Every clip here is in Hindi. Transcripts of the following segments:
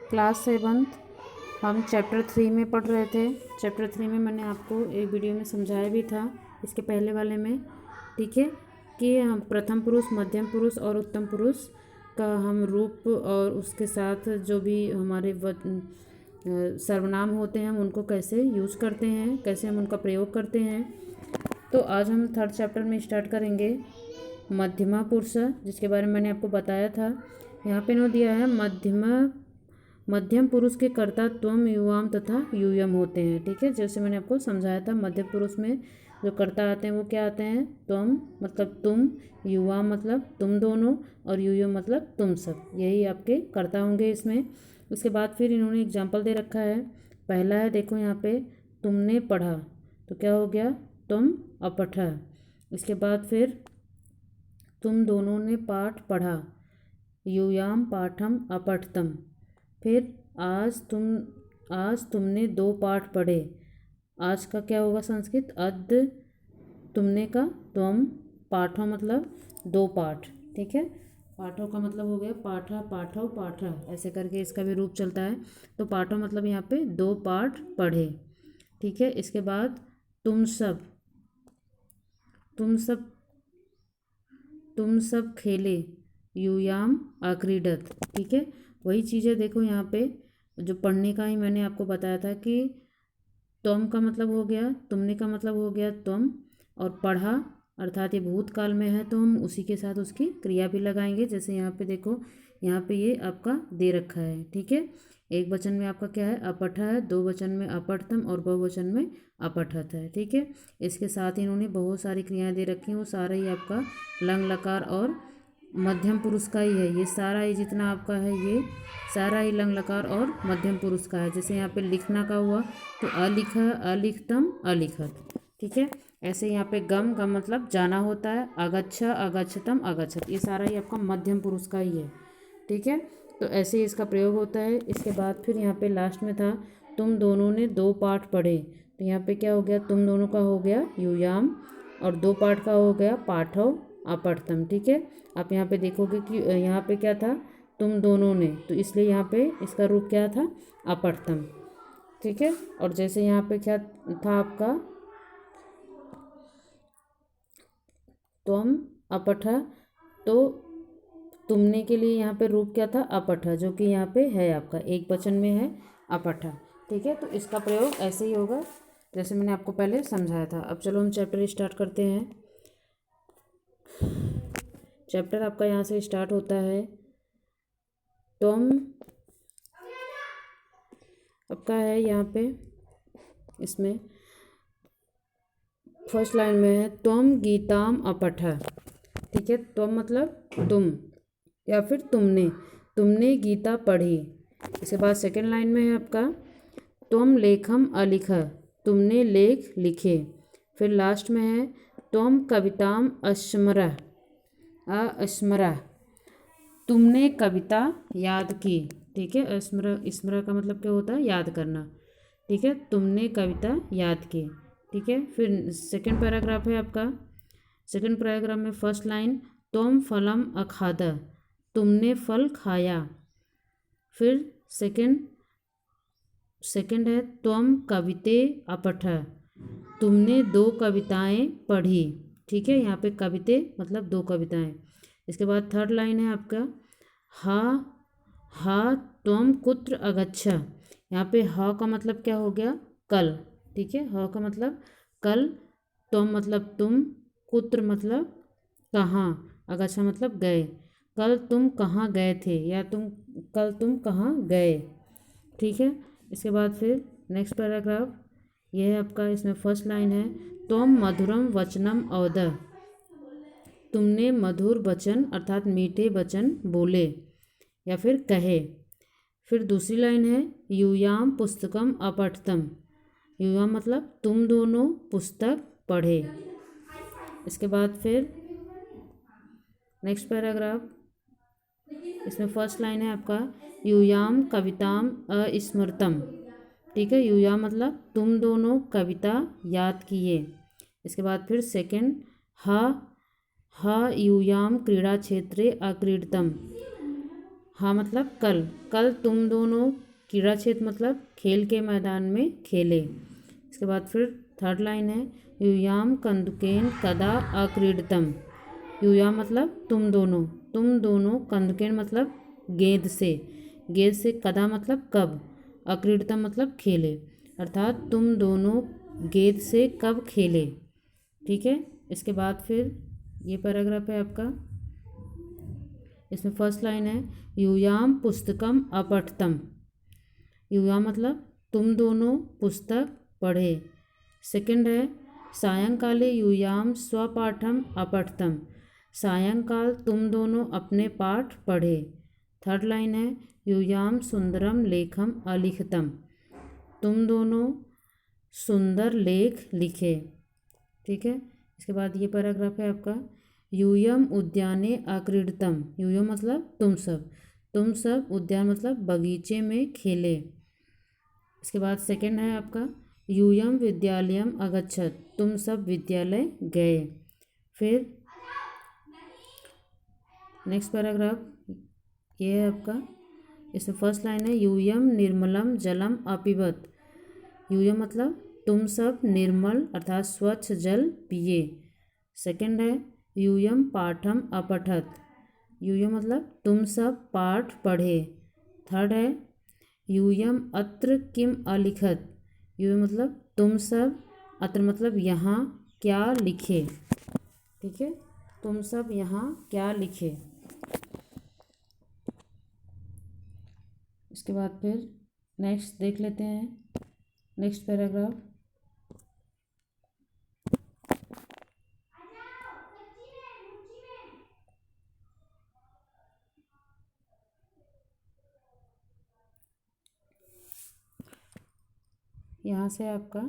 क्लास 7 हम चैप्टर 3 में पढ़ रहे थे। चैप्टर 3 में मैंने आपको एक वीडियो में समझाया भी था, इसके पहले वाले में, ठीक है, कि हम प्रथम पुरुष, मध्यम पुरुष और उत्तम पुरुष का हम रूप और उसके साथ जो भी हमारे सर्वनाम होते हैं हम उनको कैसे यूज़ करते हैं, कैसे हम उनका प्रयोग करते हैं। तो आज हम थर्ड चैप्टर में स्टार्ट करेंगे मध्यमा पुरुष, जिसके बारे में मैंने आपको बताया था। यहाँ पे इन्होंने दिया है मध्यम पुरुष के कर्ता त्वम, युवाम तथा यूयम होते हैं, ठीक है। जैसे मैंने आपको समझाया था, मध्यम पुरुष में जो कर्ता आते हैं वो क्या आते हैं, त्वम मतलब तुम, युवाम मतलब तुम दोनों, और यूयम मतलब तुम सब, यही आपके कर्ता होंगे इसमें। उसके बाद फिर इन्होंने एग्जाम्पल दे रखा है। पहला है, देखो यहाँ पे, तुमने पढ़ा, तो क्या हो गया, तुम अपठा। इसके बाद फिर तुम दोनों ने पाठ पढ़ा, यूयाम पाठम अपठतम। फिर आज तुमने 2 पाठ पढ़े, आज का क्या होगा संस्कृत, अद्य। तुमने का त्वम, पाठों मतलब 2 पाठ, ठीक है। पाठों का मतलब हो गया पाठा, पाठव, पाठा, ऐसे करके इसका भी रूप चलता है। तो पाठों मतलब यहाँ पे 2 पाठ पढ़े, ठीक है। इसके बाद तुम सब खेले, यूयाम अक्रीडत, ठीक है। वही चीज़ है, देखो यहाँ पे जो पढ़ने का ही मैंने आपको बताया था कि त्वम का मतलब हो गया, तुमने का मतलब हो गया त्वम, और पढ़ा अर्थात ये भूतकाल में है तो हम उसी के साथ उसकी क्रिया भी लगाएंगे। जैसे यहाँ पे देखो, यहाँ पे ये आपका दे रखा है, ठीक है। एक वचन में आपका क्या है, अपठा है, 2 वचन में अपठतम और बहुवचन में अपठत है, ठीक है। इसके साथ ही इन्होंने बहुत सारी क्रियाएं दे रखी हैं, वो सारा ही आपका लंग लकार और मध्यम पुरुष का ही है। ये सारा ही जितना आपका है, ये सारा ही लंग लकार और मध्यम पुरुष का है। जैसे यहाँ पे लिखना का हुआ तो अलिखा, अलिखतम, अलिखत, ठीक है। ऐसे यहाँ पे गम मतलब जाना होता है, अगच्छा, अगच्छतम, अगच्छत, ये सारा ही आपका मध्यम पुरुष का ही है, ठीक है। तो ऐसे ही इसका प्रयोग होता है। इसके बाद फिर यहाँ पे लास्ट में था, तुम दोनों ने 2 पाठ पढ़े, तो यहाँ पे क्या हो गया, तुम दोनों का हो गया यूयाम, और 2 पाठ का हो गया पाठव अपठतम, ठीक है। आप यहाँ पे देखोगे कि यहाँ पे क्या था, तुम दोनों ने, तो इसलिए यहाँ पे इसका रूप क्या था, अपठतम, ठीक है। और जैसे यहाँ पे क्या था आपका, त्वम अपठा, तो तुमने के लिए यहाँ पे रूप क्या था, अपठा, जो कि यहाँ पे है आपका एक वचन में है, अपठा, ठीक है। तो इसका प्रयोग ऐसे ही होगा जैसे मैंने आपको पहले समझाया था। अब चलो हम चैप्टर स्टार्ट करते हैं। चैप्टर आपका यहाँ से स्टार्ट होता है, तुम आपका है यहाँ पे, इसमें फर्स्ट लाइन में है, त्वम गीताम अपठा, ठीक है। त्वम मतलब तुम या फिर तुमने गीता पढ़ी। इसके बाद सेकंड लाइन में है आपका, त्वम लेखम अलिखा, तुमने लेख लिखे। फिर लास्ट में है, त्वम कविताम अस्मरा, तुमने कविता याद की, ठीक है। स्मरा का मतलब क्या होता है, याद करना, ठीक है। तुमने कविता याद की, ठीक है। फिर सेकंड पैराग्राफ है आपका। सेकंड पैराग्राफ में फर्स्ट लाइन, तुम फलम अखादा, तुमने फल खाया। फिर सेकंड है, तुम कविते अपठा, तुमने 2 कविताएं पढ़ी, ठीक है। यहाँ पे कविते मतलब 2 कविताएं। इसके बाद थर्ड लाइन है आपका, हा त्वम कुत्र अगच्छा, यहाँ पे हा का मतलब क्या हो गया, कल, ठीक है। हा का मतलब कल, त्वम मतलब तुम, कुत्र मतलब कहाँ, अगच्छा मतलब गए। कल तुम कहाँ गए थे, या कल तुम कहाँ गए, ठीक है। इसके बाद फिर नेक्स्ट पैराग्राफ, यह है आपका, इसमें फर्स्ट लाइन है, त्वम मधुरम वचनम अवद, तुमने मधुर वचन अर्थात मीठे वचन बोले या फिर कहे। फिर दूसरी लाइन है, यूयाम पुस्तकम अपठतम, यूयाम मतलब तुम दोनों पुस्तक पढ़े। इसके बाद फिर नेक्स्ट पैराग्राफ, इसमें फर्स्ट लाइन है आपका, यूयाम कविताम अस्मृतम, ठीक है। यूयाम मतलब तुम दोनों कविता याद किए। इसके बाद फिर सेकंड, हा यूयाम क्रीड़ा क्षेत्रे अक्रीडतम, हाँ मतलब कल, कल तुम दोनों क्रीड़ा क्षेत्र मतलब खेल के मैदान में खेले। इसके बाद फिर थर्ड लाइन है यूयाम कंदुकेन कदा अक्रीडतम। यूयाम मतलब तुम दोनों कंदुकेन मतलब गेंद से कदा मतलब कब, अक्रीडतम मतलब खेले, अर्थात तुम दोनों गेंद से कब खेले। ठीक है। इसके बाद फिर ये पैराग्राफ है आपका, इसमें फर्स्ट लाइन है यूयाम पुस्तकम अपठतम। यूयाम मतलब तुम दोनों पुस्तक पढ़े। सेकंड है सायंकाले यूयाम स्वपाठम अपठतम। सायंकाल तुम दोनों अपने पाठ पढ़े। थर्ड लाइन है यूयाम सुंदरम लेखम अलिखतम। तुम दोनों सुंदर लेख लिखे। ठीक है। इसके बाद ये पैराग्राफ है आपका यूयम उद्याने अक्रीडतम। यूयम मतलब तुम सब उद्यान मतलब बगीचे में खेले। इसके बाद सेकंड है आपका यूयम विद्यालयम अगच्छत। तुम सब विद्यालय गए। फिर नेक्स्ट पैराग्राफ ये है आपका, इसमें फर्स्ट लाइन है यूयम निर्मलम जलम अपिबत। यूयम मतलब तुम सब निर्मल अर्थात स्वच्छ जल पिए। सेकंड है यूयम पाठम अपठत। यूयम मतलब तुम सब पाठ पढ़े। थर्ड है यूयम अत्र किम अलिखत। यूयम मतलब तुम सब, अत्र मतलब यहाँ क्या लिखे। ठीक है, तुम सब यहाँ क्या लिखे। इसके बाद फिर नेक्स्ट देख लेते हैं, नेक्स्ट पैराग्राफ। यहाँ से आपका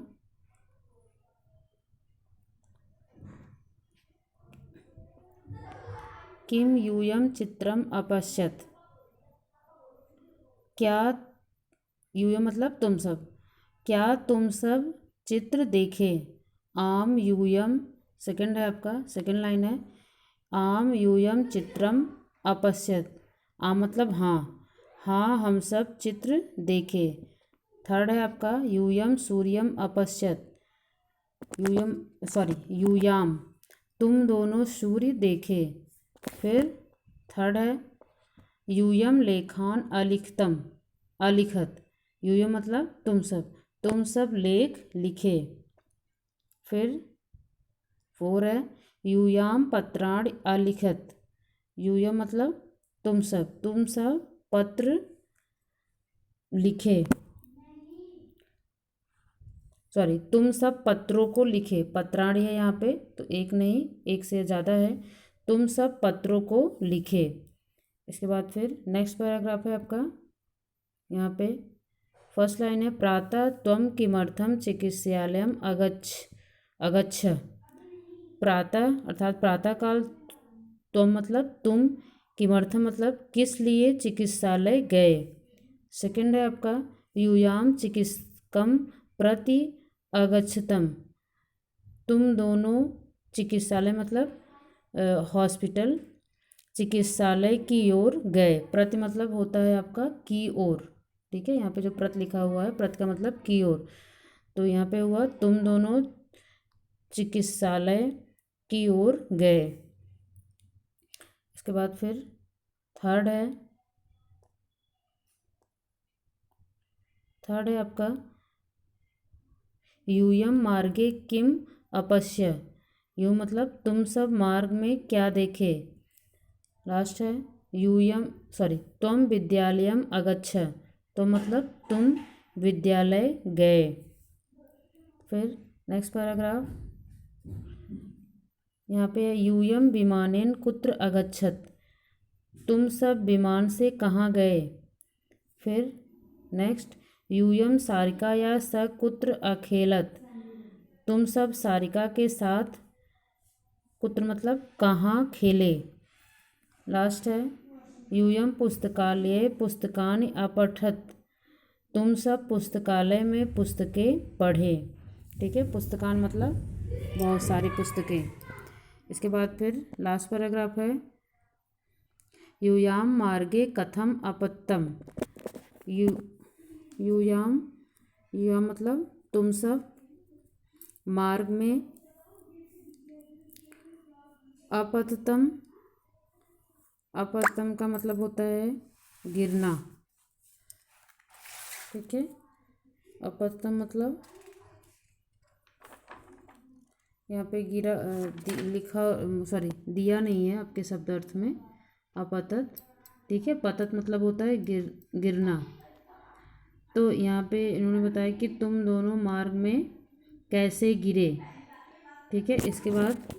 किम यूयम चित्रम अपश्यत। क्या, यूयम मतलब तुम सब, क्या तुम सब चित्र देखे। आम यूयम, सेकंड है आपका, सेकंड लाइन है आम यूयम चित्रम अपश्यत। आम मतलब हाँ, हाँ हम सब चित्र देखे। थर्ड है आपका यूयम सूर्यम अपश्यत। यूयाम तुम दोनों सूर्य देखे। फिर थर्ड है यूयम लेखान अलिखत। यूयम मतलब तुम सब लेख लिखे। फिर फोर है यूयाम पत्राण अलिखत। यूयम मतलब तुम सब पत्र लिखे, तुम सब पत्रों को लिखे। पत्राणी है यहाँ पे तो एक नहीं, एक से ज़्यादा है। तुम सब पत्रों को लिखे। इसके बाद फिर नेक्स्ट पैराग्राफ है आपका, यहाँ पे फर्स्ट लाइन है प्रातः त्वम किमर्थम चिकित्सालयम अगच्छ। प्रातः अर्थात प्रातःकाल, त्वम मतलब तुम, किमर्थम मतलब किस लिए चिकित्सालय गए। सेकंड है आपका यूयाम चिकित्सकम प्रति अगच्छतम। तुम दोनों चिकित्सालय मतलब हॉस्पिटल, चिकित्सालय की ओर गए। प्रति मतलब होता है आपका की ओर। ठीक है, यहाँ पे जो प्रत लिखा हुआ है, प्रत का मतलब की ओर, तो यहाँ पे हुआ तुम दोनों चिकित्सालय की ओर गए। इसके बाद फिर थर्ड है आपका यूयम मार्गे किम अपश्य। यू मतलब तुम सब मार्ग में क्या देखे। लास्ट है त्वम विद्यालयम अगच्छ। तो मतलब तुम विद्यालय गए। फिर नेक्स्ट पैराग्राफ यहाँ पे यूयम विमानेन कुत्र अगच्छत। तुम सब विमान से कहाँ गए। फिर नेक्स्ट यूयम सारिका या स कुत्र अखेलत। तुम सब सारिका के साथ, कुत्र मतलब कहाँ खेले। लास्ट है यूयम पुस्तकालय पुस्तकानि अपठत। तुम सब पुस्तकालय में पुस्तकें पढ़े। ठीक है, पुस्तकान मतलब बहुत सारी पुस्तकें। इसके बाद फिर लास्ट पैराग्राफ है यूयाम मार्गे कथम अपत्यम। यूयाम यूयाम मतलब तुम सब, मार्ग में, अपत्यम, अपत्यम का मतलब होता है गिरना। ठीक है, अपत्यम मतलब यहाँ पे गिरा लिखा, सॉरी दिया नहीं है आपके शब्द अर्थ में, अपतत। ठीक है, पतत मतलब होता है गिरना। तो यहाँ पे इन्होंने बताया कि तुम दोनों मार्ग में कैसे गिरे। ठीक है, इसके बाद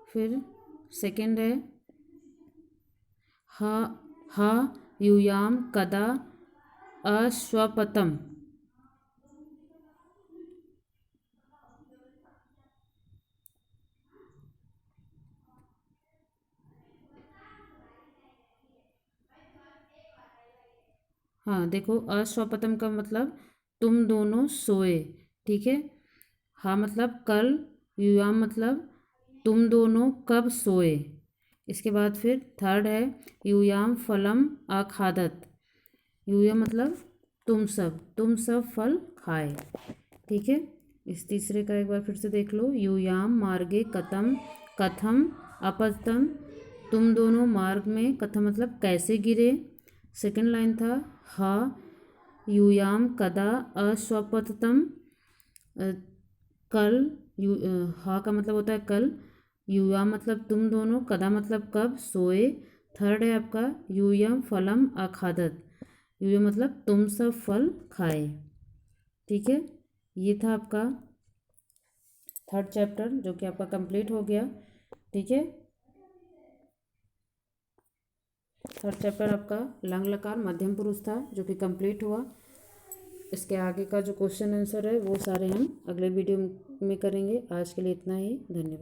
फिर सेकंड है हा हा यूयाम कदा अश्वपतम। हाँ देखो, अश्वपतम का मतलब तुम दोनों सोए। ठीक है, हाँ मतलब कल, युयाम मतलब तुम दोनों कब सोए। इसके बाद फिर थर्ड है यूयाम फलम आखादत। यूयाम मतलब तुम सब फल खाए। ठीक है, इस तीसरे का एक बार फिर से देख लो। यूयाम मार्गे कथम कथम अपतम, तुम दोनों मार्ग में, कथम मतलब कैसे गिरे। सेकंड लाइन था हा यूयाम कदा अस्वपतम, कल, हा का मतलब होता है कल, यूयाम मतलब तुम दोनों, कदा मतलब कब, सोए। थर्ड है आपका यूयम फलम आखादत, यूयम मतलब तुम सब फल खाए। ठीक है, ये था आपका थर्ड चैप्टर जो कि आपका कंप्लीट हो गया। ठीक है, थर्ड चैप्टर आपका लंग लकार मध्यम पुरुष था जो कि कंप्लीट हुआ। इसके आगे का जो क्वेश्चन आंसर है वो सारे हम अगले वीडियो में करेंगे। आज के लिए इतना ही, धन्यवाद।